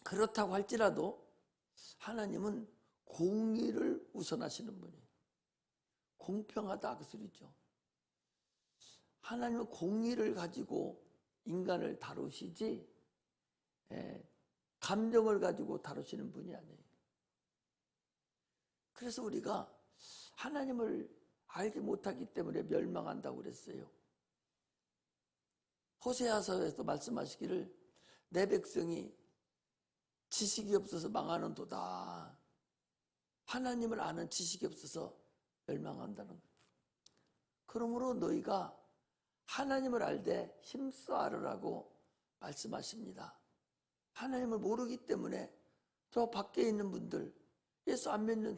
그렇다고 할지라도 하나님은 공의를 우선하시는 분이에요. 공평하다 그 소리죠. 하나님은 공의를 가지고 인간을 다루시지 감정을 가지고 다루시는 분이 아니에요. 그래서 우리가 하나님을 알지 못하기 때문에 멸망한다고 그랬어요. 호세아서에서 말씀하시기를 내 백성이 지식이 없어서 망하는 도다. 하나님을 아는 지식이 없어서 멸망한다는 거예요. 그러므로 너희가 하나님을 알되 힘써 알으라고 말씀하십니다. 하나님을 모르기 때문에 저 밖에 있는 분들, 예수 안 믿는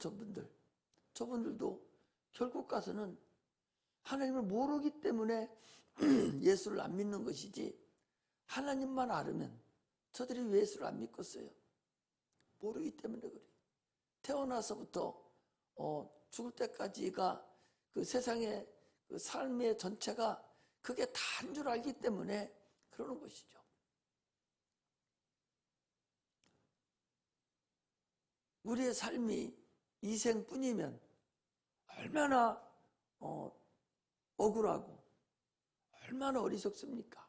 저분들도 결국 가서는 하나님을 모르기 때문에 예수를 안 믿는 것이지, 하나님만 알으면 저들이 예수를 안 믿겠어요. 모르기 때문에 그래요. 태어나서부터 죽을 때까지가 그 세상의 그 삶의 전체가 그게 다인 줄 알기 때문에 그러는 것이죠. 우리의 삶이 이 생뿐이면 얼마나 억울하고 얼마나 어리석습니까?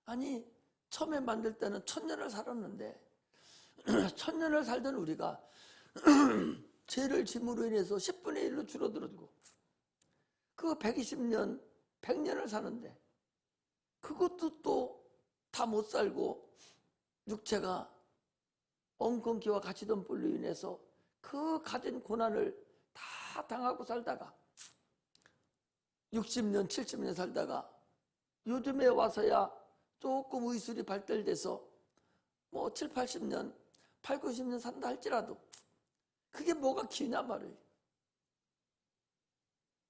아니, 처음에 만들 때는 1000년을 살았는데 1000년을 살던 우리가 죄를 짐으로 인해서 10분의 1로 줄어들고, 그 120년, 100년을 사는데 그것도 또 다 못 살고 육체가 엉겅퀴와 갇히던 불로 인해서 그 가진 고난을 다 당하고 살다가 60년, 70년 살다가 요즘에 와서야 조금 의술이 발달돼서 뭐 7, 80년, 8, 90년 산다 할지라도 그게 뭐가 기냐 말이에요.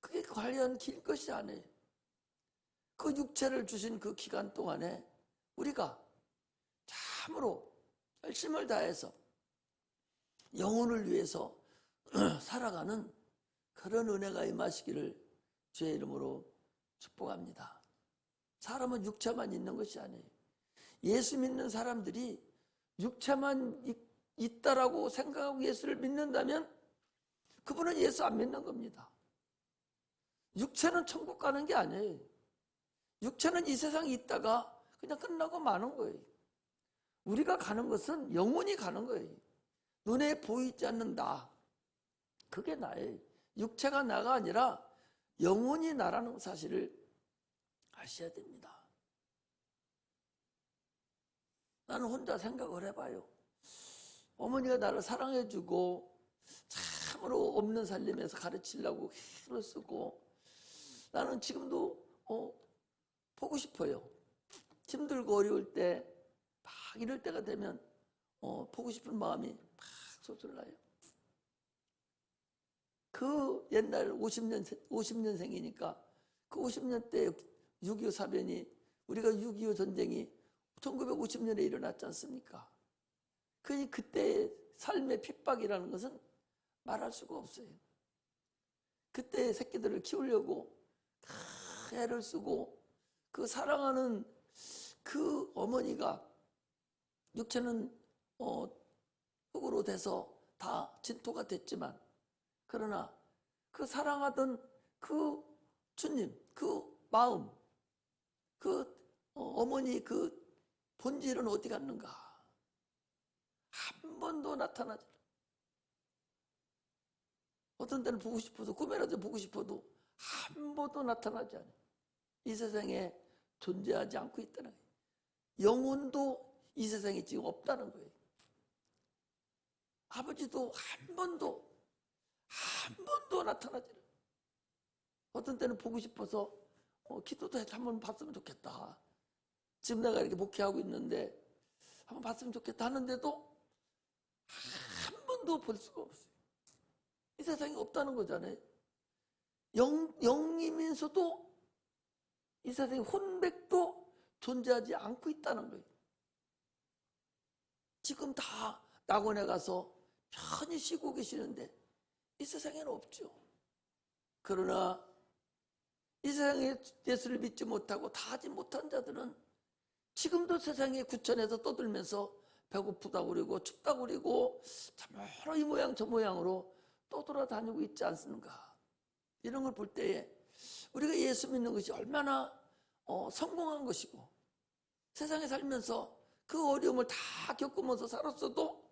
그게 과연 길 것이 아니에요. 그 육체를 주신 그 기간 동안에 우리가 참으로 열심을 다해서 영혼을 위해서 살아가는 그런 은혜가 임하시기를 주의 이름으로 축복합니다. 사람은 육체만 있는 것이 아니에요. 예수 믿는 사람들이 육체만 있다라고 생각하고 예수를 믿는다면 그분은 예수 안 믿는 겁니다. 육체는 천국 가는 게 아니에요. 육체는 이 세상에 있다가 그냥 끝나고 마는 거예요. 우리가 가는 것은 영혼이 가는 거예요. 눈에 보이지 않는 나, 그게 나예요. 육체가 나가 아니라 영혼이 나라는 사실을 아셔야 됩니다. 나는 혼자 생각을 해봐요. 어머니가 나를 사랑해주고 참으로 없는 살림에서 가르치려고 힘을 쓰고, 나는 지금도 보고 싶어요. 힘들고 어려울 때 막 이럴 때가 되면 보고 싶은 마음이 막 솟을라요. 그 옛날 50년생이니까 그 50년 때 6.25 사변이, 우리가 6.25 전쟁이 1950년에 일어났지 않습니까? 그때의 삶의 핍박이라는 것은 말할 수가 없어요. 그때 새끼들을 키우려고 애를 쓰고 그 사랑하는 그 어머니가 육체는 흙으로 돼서 다 진토가 됐지만, 그러나 그 사랑하던 그 주님, 그 마음, 그 어머니 그 본질은 어디 갔는가? 한 번도 나타나지 않아요. 어떤 때는 보고 싶어도, 꿈에라도 보고 싶어도 한 번도 나타나지 않아요. 이 세상에 존재하지 않고 있다는 거예요. 영혼도 이 세상에 지금 없다는 거예요. 아버지도 한 번도 나타나지 않아요. 어떤 때는 보고 싶어서 기도도 해서 한번 봤으면 좋겠다. 지금 내가 이렇게 목회하고 있는데 한번 봤으면 좋겠다 하는데도 한 번도 볼 수가 없어요. 이 세상에 없다는 거잖아요. 영이면서도 이 세상에 혼백도 존재하지 않고 있다는 거예요. 지금 다 낙원에 가서 편히 쉬고 계시는데 이 세상에는 없죠. 그러나 이 세상에 예수를 믿지 못하고 다 하지 못한 자들은 지금도 세상에 구천에서 떠들면서 배고프다고 그러고 춥다고 그러고 참 여러 이 모양 저 모양으로 떠돌아다니고 있지 않습니까? 이런 걸 볼 때에 우리가 예수 믿는 것이 얼마나 성공한 것이고, 세상에 살면서 그 어려움을 다 겪으면서 살았어도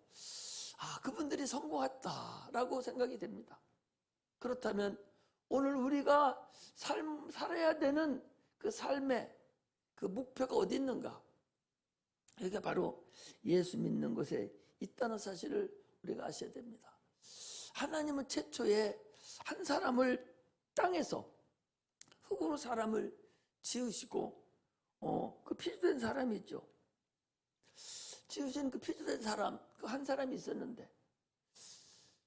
그분들이 성공했다라고 생각이 됩니다. 그렇다면 오늘 우리가 살아야 되는 그 삶의 그 목표가 어디 있는가? 여기가 바로 예수 믿는 곳에 있다는 사실을 우리가 아셔야 됩니다. 하나님은 최초에 한 사람을 땅에서 흙으로 사람을 지으시고 그 피조된 사람이 있죠. 지으신 그 피조된 사람, 그 한 사람이 있었는데,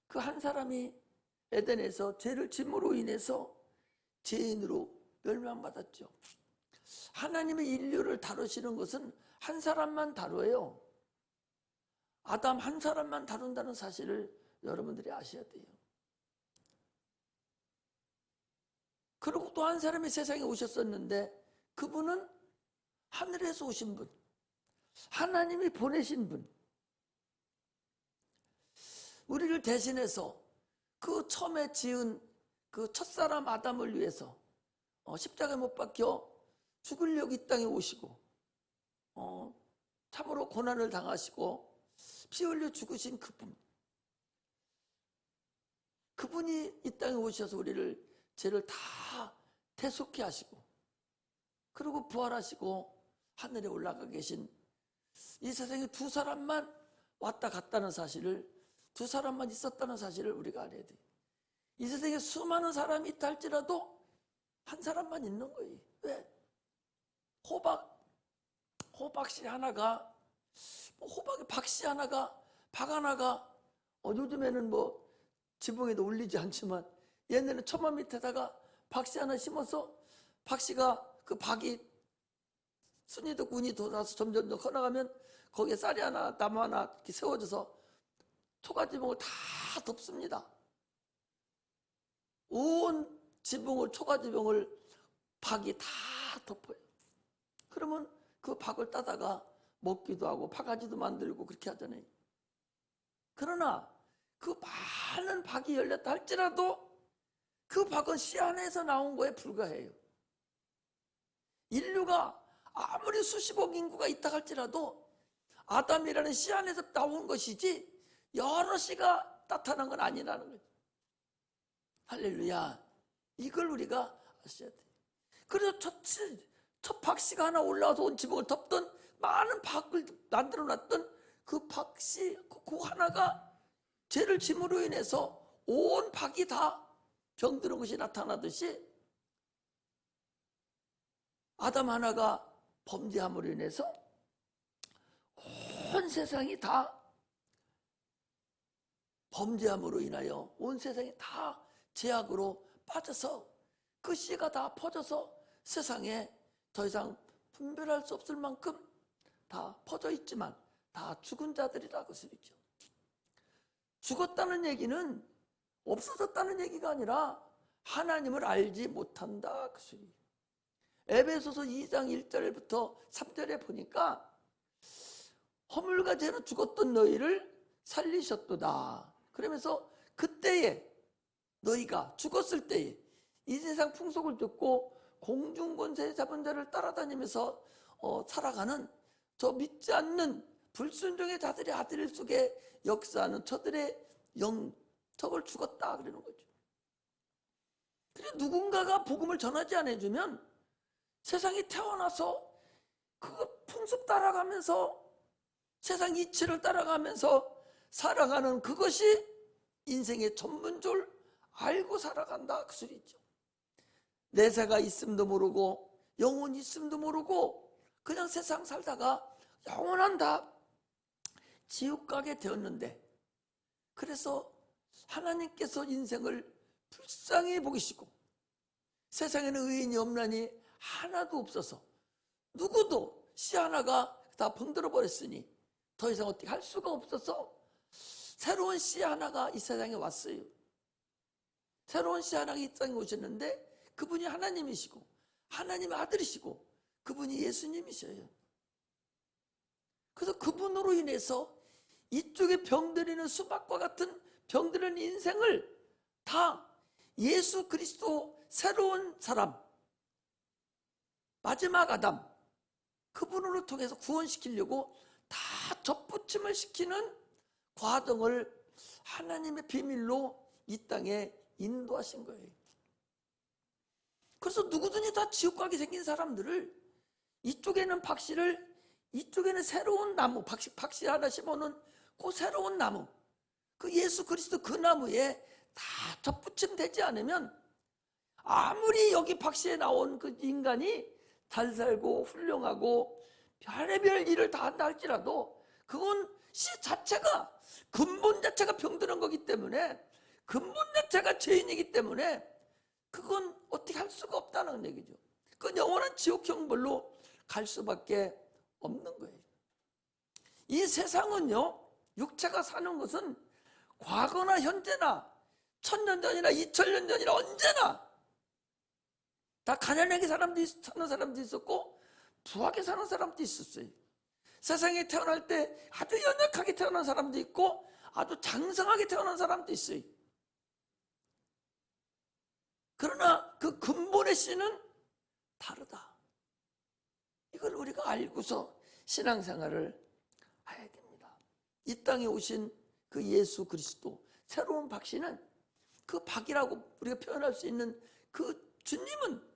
그 한 사람이 에덴에서 죄를 짐으로 인해서 죄인으로 멸망받았죠. 하나님의 인류를 다루시는 것은 한 사람만 다뤄요. 아담 한 사람만 다룬다는 사실을 여러분들이 아셔야 돼요. 그리고 또 한 사람이 세상에 오셨었는데, 그분은 하늘에서 오신 분, 하나님이 보내신 분, 우리를 대신해서 그 처음에 지은 그 첫사람 아담을 위해서 십자가에 못 박혀 죽으려고 이 땅에 오시고 참으로 고난을 당하시고 피 흘려 죽으신 그분이 이 땅에 오셔서 우리를 죄를 다 대속해 하시고, 그리고 부활하시고 하늘에 올라가 계신 이 세상에 두 사람만 왔다 갔다는 사실을, 두 사람만 있었다는 사실을 우리가 알아야 돼요. 이 세상에 수많은 사람이 있다 할지라도 한 사람만 있는 거예요. 왜? 호박씨 하나가, 호박에 박씨 하나가, 박 하나가 요즘에는 뭐 지붕에도 올리지 않지만 옛날에는 처마 밑에다가 박씨 하나 심어서 박씨가 그 박이 순이도 군이 돋아서 점점 더 커나가면 거기에 쌀이 하나 나무 하나 이렇게 세워져서 초가지붕을 다 덮습니다. 온 지붕을, 초가지붕을 박이 다 덮어요. 그러면 그 박을 따다가 먹기도 하고 파가지도 만들고 그렇게 하잖아요. 그러나 그 많은 박이 열렸다 할지라도 그 박은 씨 안에서 나온 거에 불과해요. 인류가 아무리 수십억 인구가 있다 할지라도 아담이라는 씨 안에서 나온 것이지 여러 씨가 나타난 건 아니라는 거죠. 할렐루야. 이걸 우리가 아셔야 돼요. 그래서 첫 박씨가 하나 올라와서 온 지붕을 덮던, 많은 박을 만들어 놨던 그 박씨 그 하나가 죄를 짐으로 인해서 온 박이 다 병드는 것이 나타나듯이, 아담 하나가 범죄함으로 인해서 온 세상이 다 범죄함으로 인하여 온 세상이 다 죄악으로 빠져서 그 씨가 다 퍼져서 세상에 더 이상 분별할 수 없을 만큼 다 퍼져 있지만 다 죽은 자들이라 그 소리죠. 죽었다는 얘기는 없어졌다는 얘기가 아니라 하나님을 알지 못한다 그 소리예요. 에베소서 2장 1절부터 3절에 보니까 허물과 죄로 죽었던 너희를 살리셨도다. 그러면서 그때에 너희가 죽었을 때에 이 세상 풍속을 듣고 공중권세 잡은 자를 따라다니면서 살아가는 저 믿지 않는 불순종의 자들의 아들 속에 역사하는 저들의 저걸 죽었다 그러는 거죠. 그래서 누군가가 복음을 전하지 않아주면 세상이 태어나서 그 풍습 따라가면서 세상 이치를 따라가면서 살아가는 그것이 인생의 전문줄 알고 살아간다 그 소리죠. 내세가 있음도 모르고 영혼이 있음도 모르고 그냥 세상 살다가 영원한 다 지옥 가게 되었는데, 그래서 하나님께서 인생을 불쌍히 보시고 세상에는 의인이 없나니 하나도 없어서 누구도 씨 하나가 다 병들어 버렸으니 더 이상 어떻게 할 수가 없어서 새로운 씨 하나가 이 세상에 왔어요. 새로운 씨 하나가 이 땅에 오셨는데 그분이 하나님이시고 하나님의 아들이시고 그분이 예수님이셔요. 그래서 그분으로 인해서 이쪽에 병들이는 수박과 같은 병들이는 인생을 다 예수 그리스도 새로운 사람, 마지막 아담, 그분으로 통해서 구원시키려고 다 접붙임을 시키는 과정을 하나님의 비밀로 이 땅에 인도하신 거예요. 그래서 누구든지 다 지옥 가게 생긴 사람들을 이쪽에는 박씨를, 이쪽에는 새로운 나무, 박씨 하나 심어놓은 그 새로운 나무, 그 예수 그리스도 그 나무에 다 접붙임 되지 않으면 아무리 여기 박씨에 나온 그 인간이 잘 살고 훌륭하고 별의별 일을 다 한다 할지라도 그건 씨 자체가, 근본 자체가 병드는 거기 때문에, 근본 자체가 죄인이기 때문에 그건 어떻게 할 수가 없다는 얘기죠. 그건 영원한 지옥형 벌로 갈 수밖에 없는 거예요. 이 세상은요, 육체가 사는 것은 과거나 현재나 1000년 전이나 2000년 전이나 언제나 다 가난하게 사는 사람도 있었고 부하게 사는 사람도 있었어요. 세상에 태어날 때 아주 연약하게 태어난 사람도 있고 아주 장성하게 태어난 사람도 있어요. 그러나 그 근본의 씨는 다르다. 이걸 우리가 알고서 신앙생활을 해야 됩니다. 이 땅에 오신 그 예수 그리스도, 새로운 박씨는, 그 박이라고 우리가 표현할 수 있는 그 주님은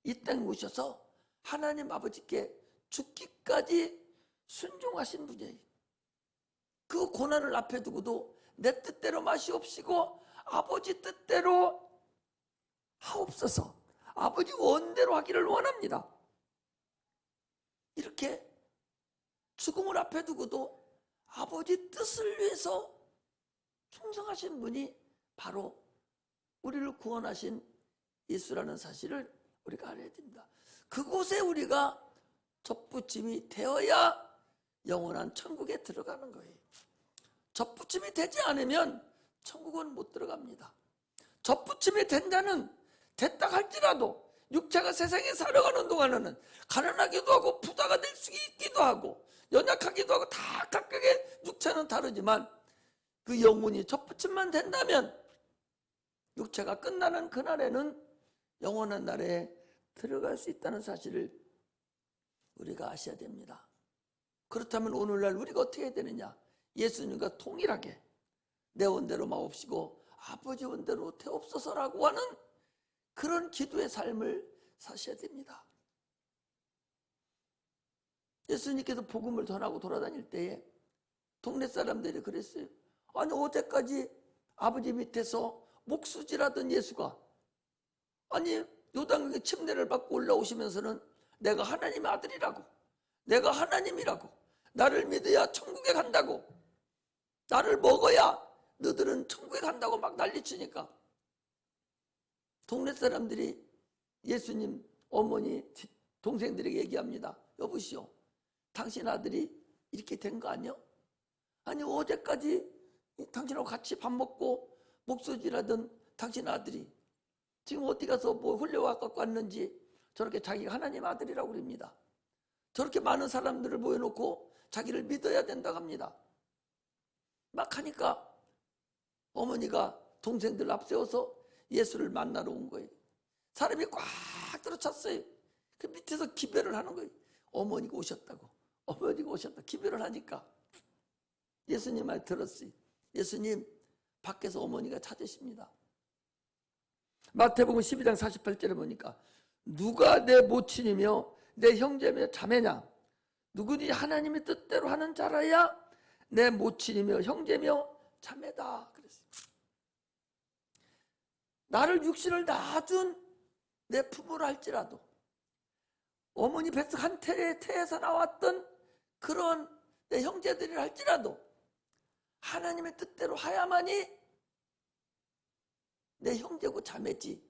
이 땅에 오셔서 하나님 아버지께 죽기까지 순종하신 분이에요. 그 고난을 앞에 두고도 내 뜻대로 마시옵시고 아버지 뜻대로 하옵소서, 아버지 원대로 하기를 원합니다. 이렇게 죽음을 앞에 두고도 아버지 뜻을 위해서 충성하신 분이 바로 우리를 구원하신 예수라는 사실을 우리가 알아야 됩니다. 그곳에 우리가 접붙임이 되어야 영원한 천국에 들어가는 거예요. 접붙임이 되지 않으면 천국은 못 들어갑니다. 접붙임이 된 자는 됐다 할지라도 육체가 세상에 살아가는 동안에는 가난하기도 하고 부자가 될 수 있기도 하고 연약하기도 하고 다 각각의 육체는 다르지만 그 영혼이 접붙임만 된다면 육체가 끝나는 그날에는 영원한 나라에 들어갈 수 있다는 사실을 우리가 아셔야 됩니다. 그렇다면 오늘날 우리가 어떻게 해야 되느냐? 예수님과 동일하게 내 원대로 마옵시고 아버지 원대로 되옵소서라고 하는 그런 기도의 삶을 사셔야 됩니다. 예수님께서 복음을 전하고 돌아다닐 때에 동네 사람들이 그랬어요. 아니 어제까지 아버지 밑에서 목수질하던 예수가 아니 요단강에 침례를 받고 올라오시면서는 내가 하나님의 아들이라고, 내가 하나님이라고, 나를 믿어야 천국에 간다고, 나를 먹어야 너들은 천국에 간다고 막 난리치니까 동네 사람들이 예수님 어머니 동생들에게 얘기합니다. 여보시오, 당신 아들이 이렇게 된 거 아니요? 아니 어제까지 당신하고 같이 밥 먹고 목소질하던 당신 아들이 지금 어디 가서 뭐 흘려와 갖고 왔는지 저렇게 자기가 하나님 아들이라고 그럽니다. 저렇게 많은 사람들을 모여놓고 자기를 믿어야 된다고 합니다. 막 하니까 어머니가 동생들 앞세워서 예수를 만나러 온 거예요. 사람이 꽉 들어찼어요. 그 밑에서 기별을 하는 거예요. 어머니가 오셨다고. 어머니가 오셨다. 기별을 하니까 예수님 말 들었어요. 예수님 밖에서 어머니가 찾으십니다. 마태복음 12장 48절에 보니까 누가 내 모친이며 내 형제며 자매냐? 누구든지 하나님의 뜻대로 하는 자라야 내 모친이며 형제며 자매다 그랬어요. 나를 육신을 낳아준 내 부모라 할지라도 어머니 뱃속 한 태에서 나왔던 그런 내 형제들이라 할지라도 하나님의 뜻대로 하야만이 내 형제고 자매지,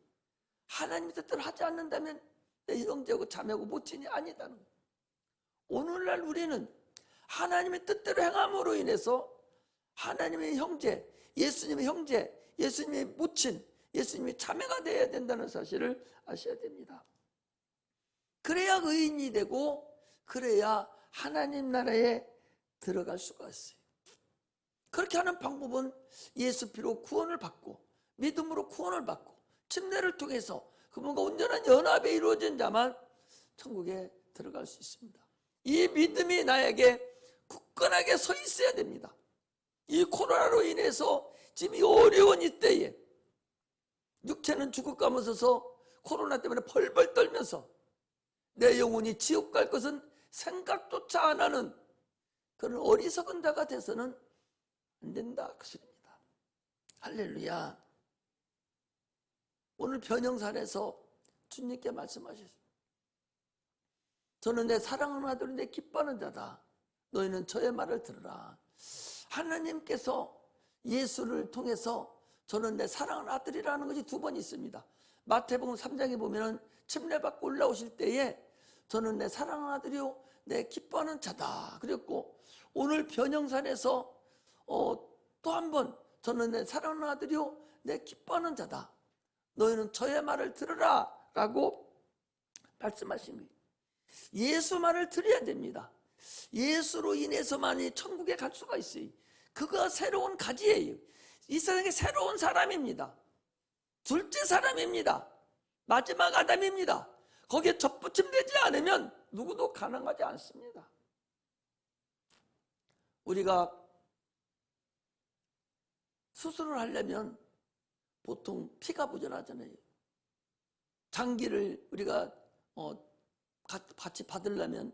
하나님의 뜻대로 하지 않는다면 내 형제고 자매고 모친이 아니다는 거예요. 오늘날 우리는 하나님의 뜻대로 행함으로 인해서 하나님의 형제, 예수님의 형제, 예수님의 모친, 예수님의 자매가 되어야 된다는 사실을 아셔야 됩니다. 그래야 의인이 되고 그래야 하나님 나라에 들어갈 수가 있어요. 그렇게 하는 방법은 예수 피로 구원을 받고 믿음으로 구원을 받고 침례를 통해서 그분과 온전한 연합이 이루어진 자만 천국에 들어갈 수 있습니다. 이 믿음이 나에게 굳건하게 서 있어야 됩니다. 이 코로나로 인해서 지금 이 어려운 이때에 육체는 죽어가면서 코로나 때문에 벌벌 떨면서 내 영혼이 지옥 갈 것은 생각조차 안 하는 그런 어리석은 자가 돼서는 안 된다 그 소리입니다. 할렐루야. 오늘 변형산에서 주님께 말씀하셨습니다. 저는 내 사랑하는 아들이 내 기뻐하는 자다. 너희는 저의 말을 들으라. 하나님께서 예수를 통해서 저는 내 사랑하는 아들이라는 것이 두 번 있습니다. 마태복음 3장에 보면 침례받고 올라오실 때에 저는 내 사랑하는 아들이요 내 기뻐하는 자다 그랬고, 오늘 변형산에서 또 한 번 저는 내 사랑하는 아들이요 내 기뻐하는 자다. 너희는 저의 말을 들으라 라고 말씀하신 거예요. 예수 말을 들어야 됩니다. 예수로 인해서만이 천국에 갈 수가 있어요. 그가 새로운 가지예요. 이 세상에 새로운 사람입니다. 둘째 사람입니다. 마지막 아담입니다. 거기에 접붙임되지 않으면 누구도 가능하지 않습니다. 우리가 수술을 하려면 보통 피가 부족하잖아요. 장기를 우리가 같이 받으려면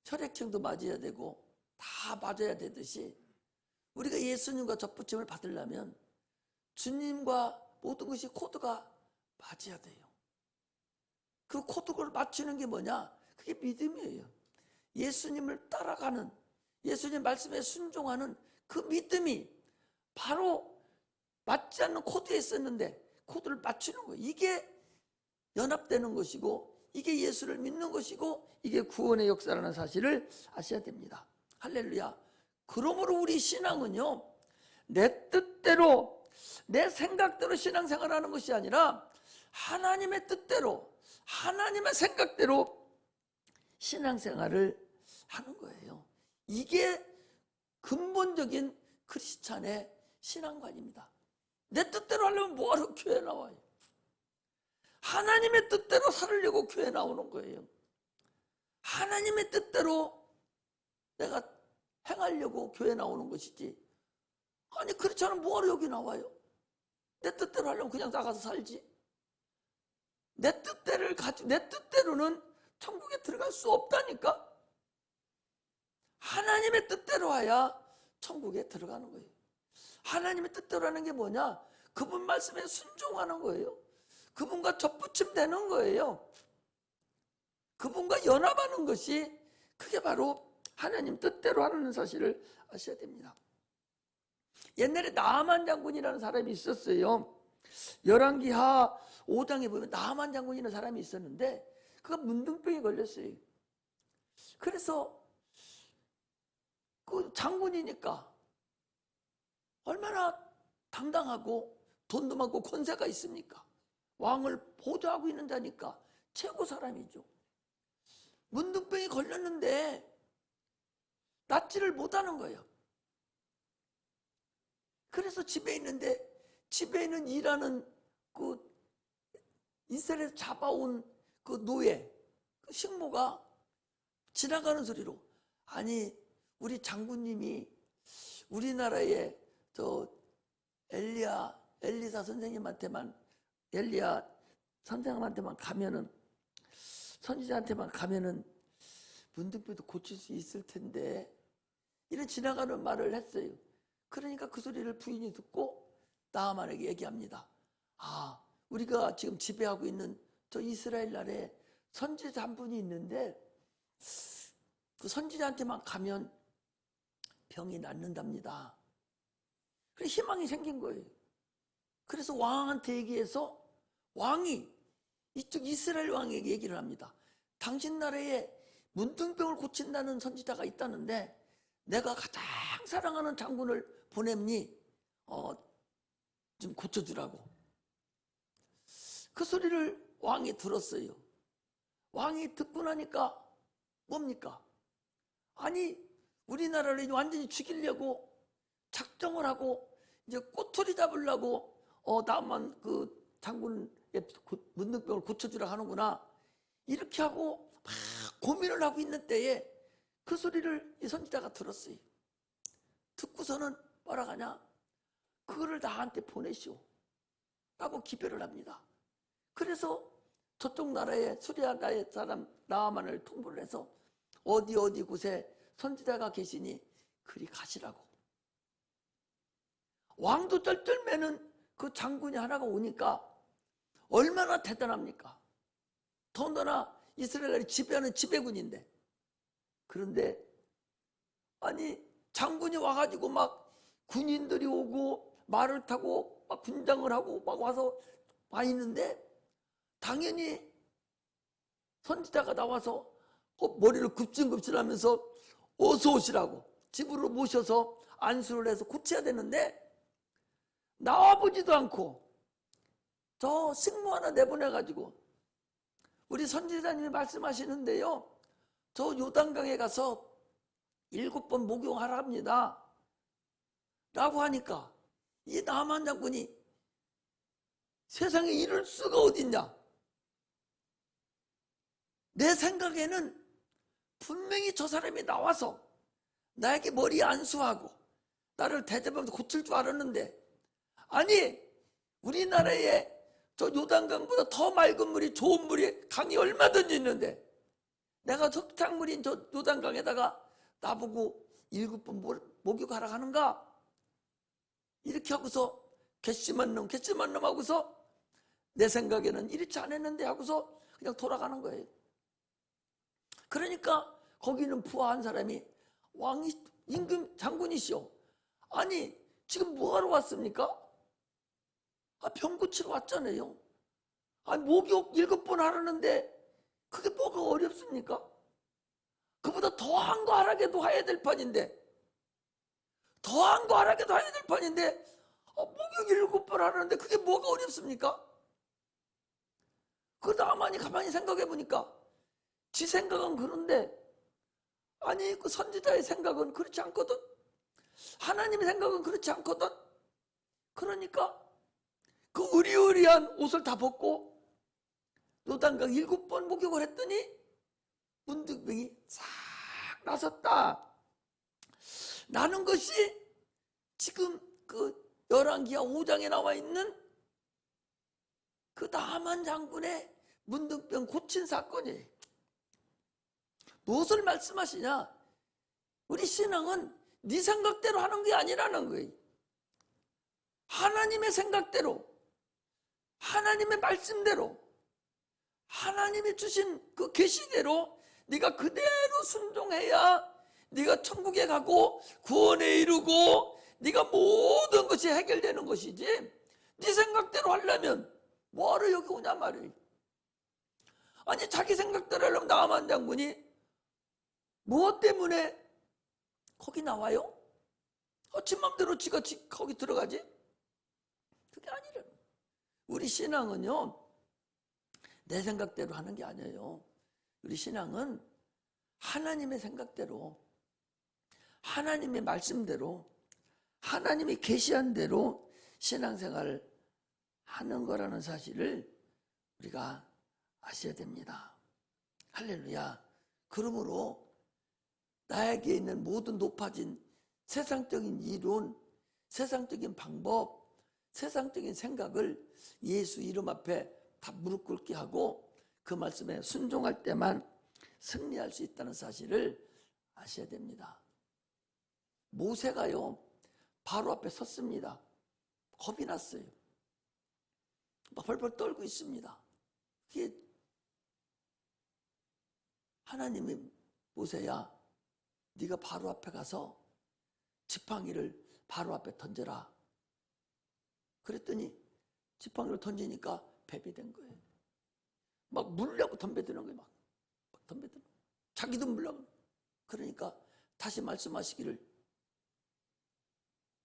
혈액형도 맞아야 되고 다 맞아야 되듯이 우리가 예수님과 접붙임을 받으려면 주님과 모든 것이 코드가 맞아야 돼요. 그 코드를 맞추는 게 뭐냐? 그게 믿음이에요. 예수님을 따라가는, 예수님 말씀에 순종하는 그 믿음이 바로 맞지 않는 코드에 있었는데 코드를 맞추는 거예요. 이게 연합되는 것이고 이게 예수를 믿는 것이고 이게 구원의 역사라는 사실을 아셔야 됩니다. 할렐루야. 그러므로 우리 신앙은요, 내 뜻대로 내 생각대로 신앙생활하는 것이 아니라 하나님의 뜻대로 하나님의 생각대로 신앙생활을 하는 거예요. 이게 근본적인 크리스찬의 신앙관입니다. 내 뜻대로 하려면 뭐하러 교회 나와요? 하나님의 뜻대로 살으려고 교회 나오는 거예요. 하나님의 뜻대로 내가 행하려고 교회 나오는 것이지. 아니 그렇지 않으면 뭐하러 여기 나와요? 내 뜻대로 하려면 그냥 나가서 살지. 내 뜻대로는 천국에 들어갈 수 없다니까. 하나님의 뜻대로 해야 천국에 들어가는 거예요. 하나님의 뜻대로 하는 게 뭐냐? 그분 말씀에 순종하는 거예요. 그분과 접붙임 되는 거예요. 그분과 연합하는 것이 그게 바로 하나님 뜻대로 하는 사실을 아셔야 됩니다. 옛날에 나아만 장군이라는 사람이 있었어요. 열왕기하 5장에 보면 나아만 장군이라는 사람이 있었는데 그가 문둥병에 걸렸어요. 그래서 그 장군이니까 얼마나 당당하고 돈도 많고 권세가 있습니까? 왕을 보좌하고 있는 자니까 최고 사람이죠. 문둥병이 걸렸는데 낫지를 못하는 거예요. 그래서 집에 있는데 집에 있는 일하는 그 이스라엘에서 잡아온 그 노예, 그 식모가 지나가는 소리로, 아니 우리 장군님이 우리나라에 저 엘리사 선생님한테만, 엘리야 선생님한테만 가면은, 선지자한테만 가면은 문둥병도 고칠 수 있을 텐데, 이런 지나가는 말을 했어요. 그러니까 그 소리를 부인이 듣고 나아만에게 얘기합니다. 아, 우리가 지금 지배하고 있는 저 이스라엘 나라에 선지자 한 분이 있는데 그 선지자한테만 가면 병이 낫는답니다. 그래 희망이 생긴 거예요. 그래서 왕한테 얘기해서 왕이 이쪽 이스라엘 왕에게 얘기를 합니다. 당신 나라에 문둥병을 고친다는 선지자가 있다는데 내가 가장 사랑하는 장군을 보냅니 좀 고쳐주라고. 그 소리를 왕이 들었어요. 왕이 듣고 나니까 뭡니까? 아니, 우리나라를 완전히 죽이려고 작정을 하고 이제 꼬투리 잡으려고 나만 그 장군의 문득병을 고쳐주라 하는구나, 이렇게 하고 막 고민을 하고 있는 때에 그 소리를 이 선지자가 들었어요. 듣고서는 뭐라 하냐? 그거를 나한테 보내시오 라고 기별을 합니다. 그래서 저쪽 나라의 수리아 나라의 사람 나아만을 통보를 해서 어디 곳에 선지자가 계시니 그리 가시라고. 왕도 쩔쩔매는 그 장군이 하나가 오니까 얼마나 대단합니까? 더군다나 이스라엘이 지배하는 지배군인데. 그런데 아니, 장군이 와가지고 막 군인들이 오고 말을 타고 막 군장을 하고 막 와서 와 있는데, 당연히 선지자가 나와서 머리를 굽신굽신하면서 어서 오시라고 집으로 모셔서 안수를 해서 고쳐야 되는데 나와보지도 않고 저 식모 하나 내보내가지고 우리 선지자님이 말씀하시는데요, 저 요단강에 가서 7번 목욕하라 합니다 라고 하니까 이 나만 장군이 세상에 이럴 수가 어딨냐, 내 생각에는 분명히 저 사람이 나와서 나에게 머리 안수하고 나를 대접하면서 고칠 줄 알았는데, 아니, 우리나라에 저 요단강보다 더 맑은 물이, 좋은 물이, 강이 얼마든지 있는데 내가 적창물인 저 요단강에다가 나보고 7번 목욕하라 하는가? 이렇게 하고서 괘씸한 놈 하고서 내 생각에는 이렇지 않았는데 하고서 그냥 돌아가는 거예요. 그러니까 거기는 부하한 사람이, 왕이 임금 장군이시오, 아니 지금 뭐하러 왔습니까? 병 고치러 왔잖아요. 목욕 7번 하라는데 그게 뭐가 어렵습니까? 그보다 더한 거 하라게도 해야 될 판인데, 더한 거 하라게도 해야 될 판인데 목욕 7번 하라는데 그게 뭐가 어렵습니까? 그 나만이 가만히 생각해 보니까 지 생각은 그런데, 아니 그 선지자의 생각은 그렇지 않거든. 하나님의 생각은 그렇지 않거든. 그러니까 그 으리으리한 옷을 다 벗고 요단강 7번 목욕을 했더니 문득병이 싹 나섰다 라는 것이 지금 그 열왕기하 5장에 나와 있는 그 나만 장군의 문득병 고친 사건이에요. 무엇을 말씀하시냐? 우리 신앙은 네 생각대로 하는 게 아니라는 거예요. 하나님의 생각대로, 하나님의 말씀대로, 하나님이 주신 그 계시대로 네가 그대로 순종해야 네가 천국에 가고 구원에 이루고 네가 모든 것이 해결되는 것이지, 네 생각대로 하려면 뭐하러 여기 오냐 말이에요. 아니 자기 생각대로 하려면 나만 장군이 무엇 때문에 거기 나와요? 지 맘대로 지가 거기 들어가지? 그게 아니라, 우리 신앙은요 내 생각대로 하는 게 아니에요. 우리 신앙은 하나님의 생각대로, 하나님의 말씀대로, 하나님이 계시한 대로 신앙생활을 하는 거라는 사실을 우리가 아셔야 됩니다. 할렐루야. 그러므로 나에게 있는 모든 높아진 세상적인 이론, 세상적인 방법, 세상적인 생각을 예수 이름 앞에 다 무릎 꿇게 하고 그 말씀에 순종할 때만 승리할 수 있다는 사실을 아셔야 됩니다. 모세가요 바로 앞에 섰습니다. 겁이 났어요. 막 벌벌 떨고 있습니다. 그게 하나님이 모세야, 네가 바로 앞에 가서 지팡이를 바로 앞에 던져라. 그랬더니 지팡이를 던지니까 뱀이 된 거예요. 막 물려고 덤벼드는 거예요. 막 덤벼드는 거예요. 자기도 물려고. 그러니까 다시 말씀하시기를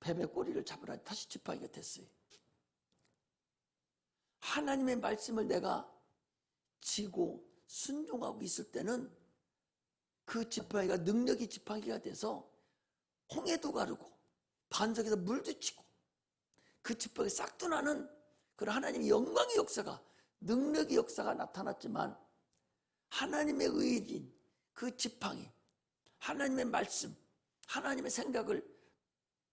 뱀의 꼬리를 잡으라. 다시 지팡이가 됐어요. 하나님의 말씀을 내가 지고 순종하고 있을 때는 그 지팡이가 능력이 지팡이가 돼서 홍해도 가르고 반석에서 물도 치고 그 지팡이 싹도 나는 그런 하나님의 영광의 역사가, 능력의 역사가 나타났지만, 하나님의 의인 그 지팡이, 하나님의 말씀, 하나님의 생각을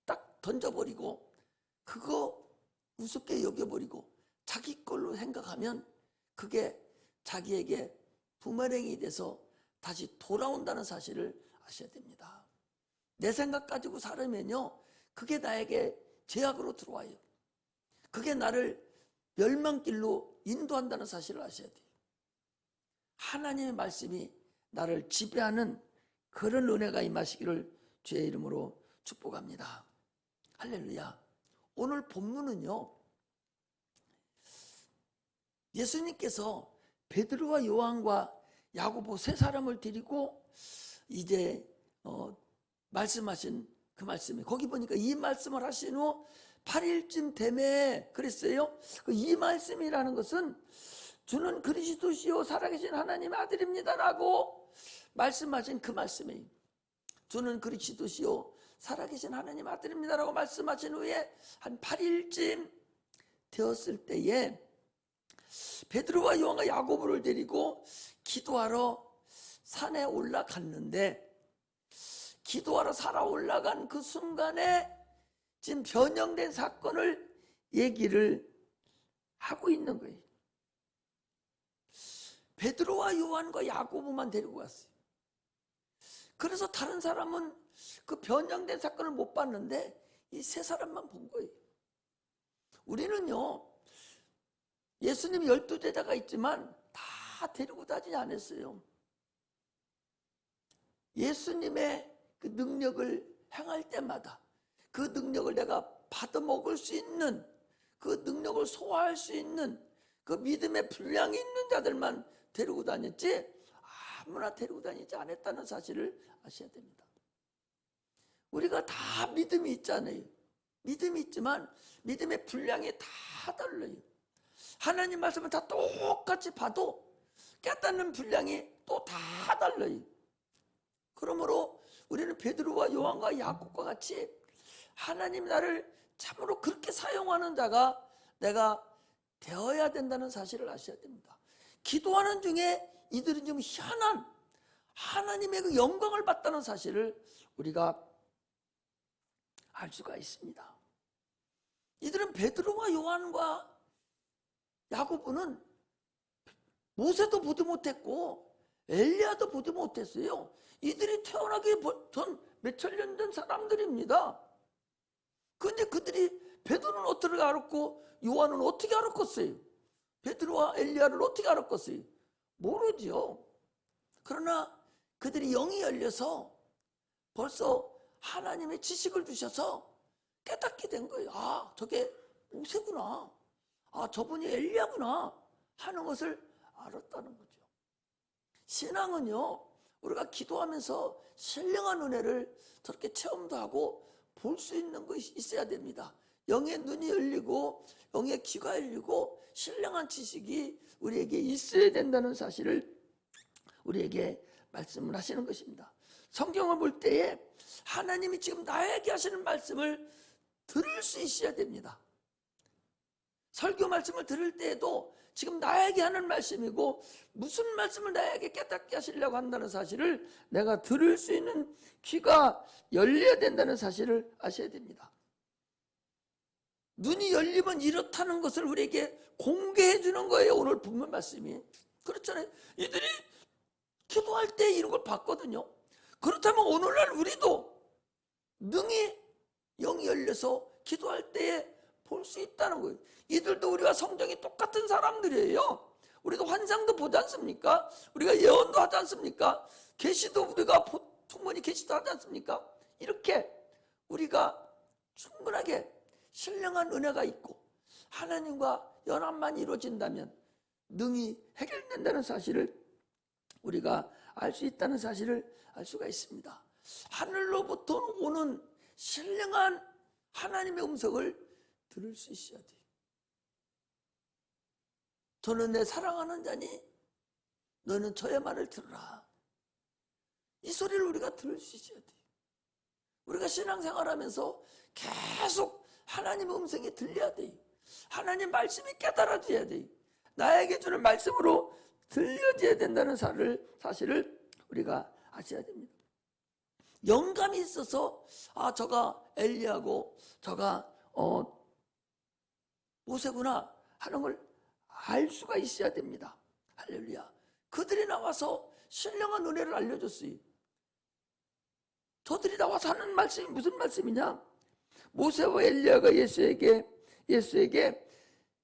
딱 던져버리고 그거 우습게 여겨버리고 자기 걸로 생각하면 그게 자기에게 부메랑이 돼서 다시 돌아온다는 사실을 아셔야 됩니다. 내 생각 가지고 살으면요, 그게 나에게 죄악으로 들어와요. 그게 나를 멸망길로 인도한다는 사실을 아셔야 돼요. 하나님의 말씀이 나를 지배하는 그런 은혜가 임하시기를 주의 이름으로 축복합니다. 할렐루야. 오늘 본문은요, 예수님께서 베드로와 요한과 야고보 세 사람을 데리고 이제 말씀하신 그 말씀이, 거기 보니까 이 말씀을 하신 후 8일쯤 되매 그랬어요. 이 말씀이라는 것은 주는 그리스도시요 살아계신 하나님의 아들입니다라고 말씀하신 그 말씀이에요. 주는 그리스도시요 살아계신 하나님 아들입니다라고 말씀하신 후에 한 8일쯤 되었을 때에 베드로와 요한과 야고보를 데리고 기도하러 산에 올라갔는데, 기도하러 산에 올라간 그 순간에 지금 변형된 사건을 얘기를 하고 있는 거예요. 베드로와 요한과 야고보만 데리고 갔어요. 그래서 다른 사람은 그 변형된 사건을 못 봤는데 이 세 사람만 본 거예요. 우리는요, 예수님 12제자가 있지만 다 데리고 다니지 않았어요. 예수님의 그 능력을 행할 때마다 그 능력을 내가 받아먹을 수 있는, 그 능력을 소화할 수 있는 그 믿음의 분량이 있는 자들만 데리고 다녔지 아무나 데리고 다니지 않았다는 사실을 아셔야 됩니다. 우리가 다 믿음이 있잖아요. 믿음이 있지만 믿음의 분량이 다 달라요. 하나님 말씀을 다 똑같이 봐도 깨닫는 분량이 또 다 달라요. 그러므로 우리는 베드로와 요한과 야곱과 같이 하나님 나를 참으로 그렇게 사용하는 자가 내가 되어야 된다는 사실을 아셔야 됩니다. 기도하는 중에 이들은 좀 희한한 하나님의 그 영광을 받다는 사실을 우리가 알 수가 있습니다. 이들은 베드로와 요한과 야고보는 모세도 보지 못했고 엘리야도 보지 못했어요. 이들이 태어나기 전 몇천 년 된 사람들입니다. 그런데 그들이 베드로는 어떻게 알았고 요한은 어떻게 알았겠어요? 베드로와 엘리야를 어떻게 알았겠어요? 모르지요. 그러나 그들이 영이 열려서 벌써 하나님의 지식을 주셔서 깨닫게 된 거예요. 아, 저게 모세구나. 아, 저분이 엘리야구나 하는 것을 알았다는 거죠. 신앙은요, 우리가 기도하면서 신령한 은혜를 저렇게 체험도 하고 볼 수 있는 것이 있어야 됩니다. 영의 눈이 열리고 영의 귀가 열리고 신령한 지식이 우리에게 있어야 된다는 사실을 우리에게 말씀을 하시는 것입니다. 성경을 볼 때에 하나님이 지금 나에게 하시는 말씀을 들을 수 있어야 됩니다. 설교 말씀을 들을 때에도 지금 나에게 하는 말씀이고 무슨 말씀을 나에게 깨닫게 하시려고 한다는 사실을 내가 들을 수 있는 귀가 열려야 된다는 사실을 아셔야 됩니다. 눈이 열리면 이렇다는 것을 우리에게 공개해 주는 거예요. 오늘 본문 말씀이. 그렇잖아요. 이들이 기도할 때 이런 걸 봤거든요. 그렇다면 오늘날 우리도 능히 영이 열려서 기도할 때에 볼 수 있다는 거예요. 이들도 우리와 성정이 똑같은 사람들이에요. 우리도 환상도 보지 않습니까? 우리가 예언도 하지 않습니까? 계시도 우리가 충분히 계시도 하지 않습니까? 이렇게 우리가 충분하게 신령한 은혜가 있고 하나님과 연합만 이루어진다면 능히 해결된다는 사실을 우리가 알 수 있다는 사실을 알 수가 있습니다. 하늘로부터 오는 신령한 하나님의 음성을 들을 수 있어야 돼요. 저는 내 사랑하는 자니 너는 저의 말을 들으라. 이 소리를 우리가 들을 수 있어야 돼요. 우리가 신앙생활하면서 계속 하나님의 음성이 들려야 돼요. 하나님 말씀이 깨달아져야 돼요. 나에게 주는 말씀으로 들려져야 된다는 사실을 우리가 아셔야 됩니다. 영감이 있어서 저가 엘리야고 저가 모세구나 하는 걸 알 수가 있어야 됩니다. 할렐루야. 그들이 나와서 신령한 은혜를 알려줬어요. 저들이 나와서 하는 말씀이 무슨 말씀이냐? 모세와 엘리야가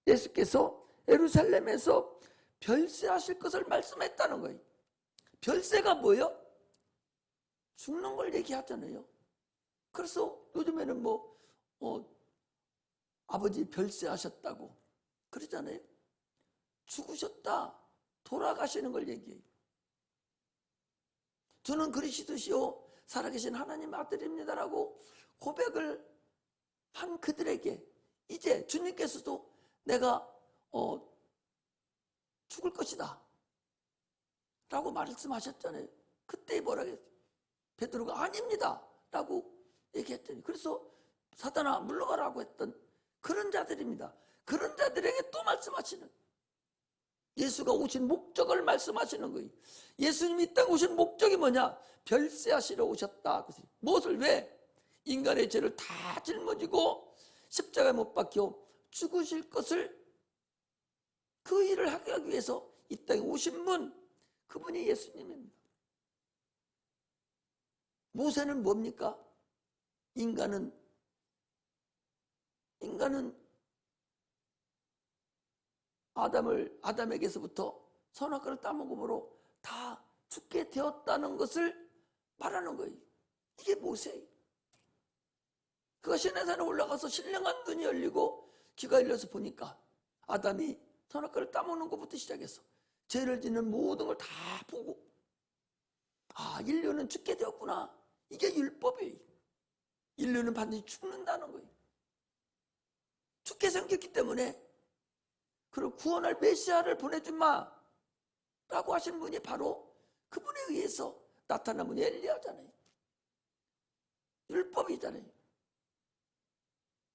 예수께서 예루살렘에서 별세하실 것을 말씀했다는 거예요. 별세가 뭐예요? 죽는 걸 얘기하잖아요. 그래서 요즘에는 아버지 별세하셨다고 그러잖아요. 죽으셨다, 돌아가시는 걸 얘기해요. 저는 그리스도시요 살아계신 하나님 아들입니다라고 고백을 한 그들에게 이제 주님께서도 내가 죽을 것이다 라고 말씀하셨잖아요. 그때 뭐라 그랬어요? 베드로가 아닙니다 라고 얘기했더니, 그래서 사단아 물러가라고 했던 그런 자들입니다. 그런 자들에게 또 말씀하시는, 예수가 오신 목적을 말씀하시는 거예요. 예수님이 이 땅에 오신 목적이 뭐냐? 별세하시러 오셨다. 무엇을? 왜? 인간의 죄를 다 짊어지고 십자가에 못 박혀 죽으실 것을, 그 일을 하기 위해서 이 땅에 오신 분, 그분이 예수님입니다. 모세는 뭡니까? 인간은 아담에게서부터 선악과를 따먹음으로 다 죽게 되었다는 것을 말하는 거예요. 이게 모세예요. 그가 시내산에 올라가서 신령한 눈이 열리고 귀가 열려서 보니까 아담이 선악과를 따먹는 것부터 시작해서 죄를 짓는 모든 걸 다 보고, 인류는 죽게 되었구나. 이게 율법이에요. 인류는 반드시 죽는다는 거예요. 죽게 생겼기 때문에 그를 구원할 메시아를 보내준 마 라고 하신 분이 바로 그분에 의해서 나타난 분이 엘리야잖아요. 율법이잖아요.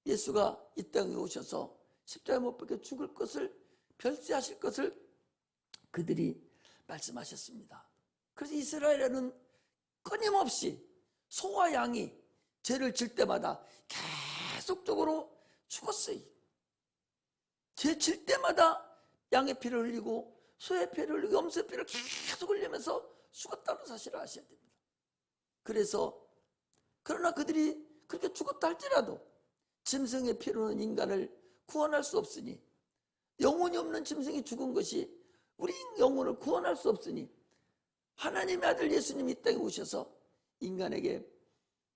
예수가 이 땅에 오셔서 십자가에 못 박혀 죽을 것을, 별세하실 것을 그들이 말씀하셨습니다. 그래서 이스라엘에는 끊임없이 소와 양이 죄를 질 때마다 계속적으로 죽었어요. 죄 질 때마다 양의 피를 흘리고 소의 피를 흘리고 염소의 피를 계속 흘리면서 죽었다는 사실을 아셔야 됩니다. 그러나 그들이 그렇게 죽었다 할지라도 짐승의 피로는 인간을 구원할 수 없으니, 영혼이 없는 짐승이 죽은 것이 우리 영혼을 구원할 수 없으니 하나님의 아들 예수님이 이 땅에 오셔서 인간에게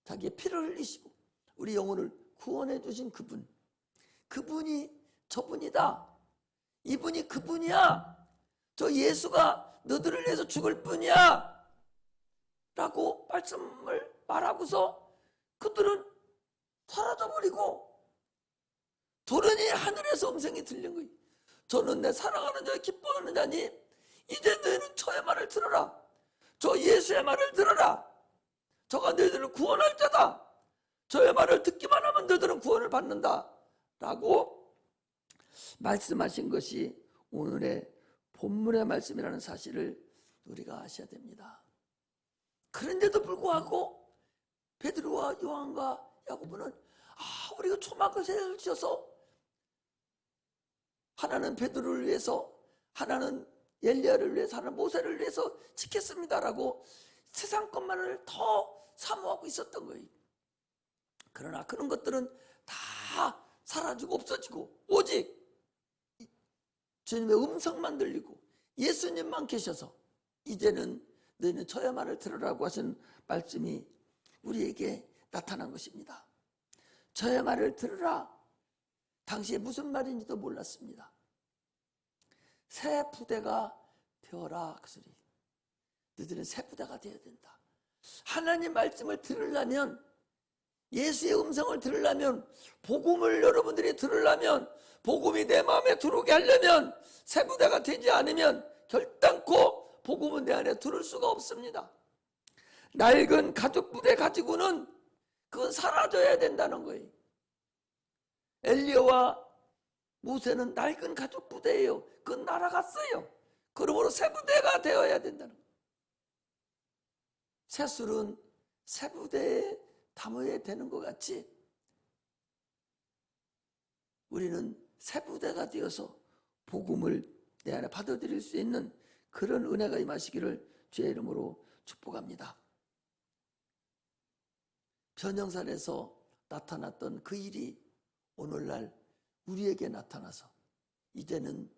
자기의 피를 흘리시고 우리 영혼을 구원해 주신 그분이 저분이다. 이분이 그분이야. 저 예수가 너들을 위해서 죽을 뿐이야 라고 말씀을 말하고서 그들은 사라져버리고, 도련히 하늘에서 음성이 들린 거예요. 저는 내 사랑하는 자, 기뻐하는 자니 이제 너희는 저의 말을 들어라. 저 예수의 말을 들어라. 저가 너희들을 구원할 자다. 저의 말을 듣기만 하면 너희들은 구원을 받는다 라고 말씀하신 것이 오늘의 본문의 말씀이라는 사실을 우리가 아셔야 됩니다. 그런데도 불구하고 베드로와 요한과 야고보는 우리가 초막을 세우셔서 하나는 베드로를 위해서, 하나는 엘리야를 위해서, 하나는 모세를 위해서 지켰습니다라고 세상 것만을 더 사모하고 있었던 거예요. 그러나 그런 것들은 다 사라지고 없어지고 오직 주님의 음성만 들리고 예수님만 계셔서 이제는 너희는 저의 말을 들으라고 하신 말씀이 우리에게 나타난 것입니다. 저의 말을 들으라. 당시에 무슨 말인지도 몰랐습니다. 새 부대가 되어라, 그 소리. 너희들은 새 부대가 되어야 된다. 하나님 말씀을 들으려면, 예수의 음성을 들으려면, 복음을 여러분들이 들으려면, 복음이 내 마음에 들어오게 하려면 새 부대가 되지 않으면 결단코 복음은 내 안에 들을 수가 없습니다. 낡은 가죽 부대 가지고는 그건 사라져야 된다는 거예요. 엘리야와 모세는 낡은 가죽 부대예요. 그건 날아갔어요. 그러므로 새 부대가 되어야 된다는 거예요. 새 술은 새 부대에 담아야 되는 것 같이 우리는 새 부대가 되어서 복음을 내 안에 받아들일 수 있는 그런 은혜가 임하시기를 주의 이름으로 축복합니다. 변형산에서 나타났던 그 일이 오늘날 우리에게 나타나서 이제는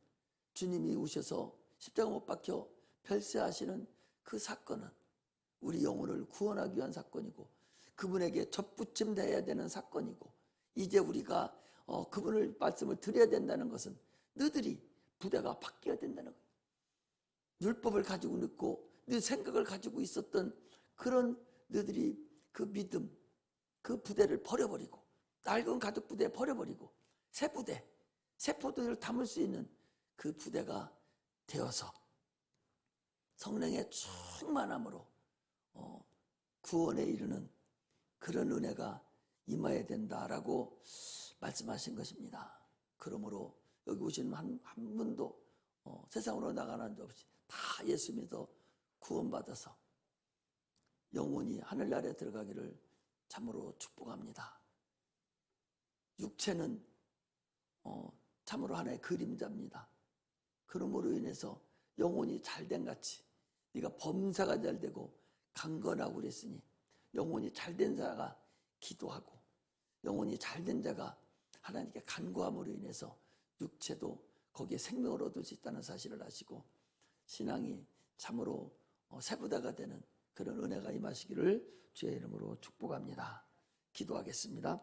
주님이 오셔서 십자가 못 박혀 별세하시는 그 사건은 우리 영혼을 구원하기 위한 사건이고 그분에게 접붙임돼야 되는 사건이고 이제 우리가 그분을 말씀을 드려야 된다는 것은 너희들이 부대가 바뀌어야 된다는 거예요. 율법을 가지고 있고 네 생각을 가지고 있었던 그런 너희들이 그 믿음, 그 부대를 버려버리고 낡은 가죽 부대 버려버리고 새 부대, 새 포도를 담을 수 있는 그 부대가 되어서 성령의 충만함으로 구원에 이르는 그런 은혜가 임해야 된다라고 말씀하신 것입니다. 그러므로 여기 오신 한 분도 세상으로 나가는 데 없이 다 예수 믿어 구원받아서 영원히 하늘나라에 들어가기를 참으로 축복합니다. 육체는 참으로 하나의 그림자입니다. 그러므로 인해서 영혼이 잘된 같이 네가 범사가 잘 되고 강건하고 그랬으니 영혼이 잘된 자가 기도하고 영혼이 잘된 자가 하나님께 간구함으로 인해서 육체도 거기에 생명을 얻을 수 있다는 사실을 아시고 신앙이 참으로 새부다가 되는 그런 은혜가 임하시기를 주의 이름으로 축복합니다. 기도하겠습니다.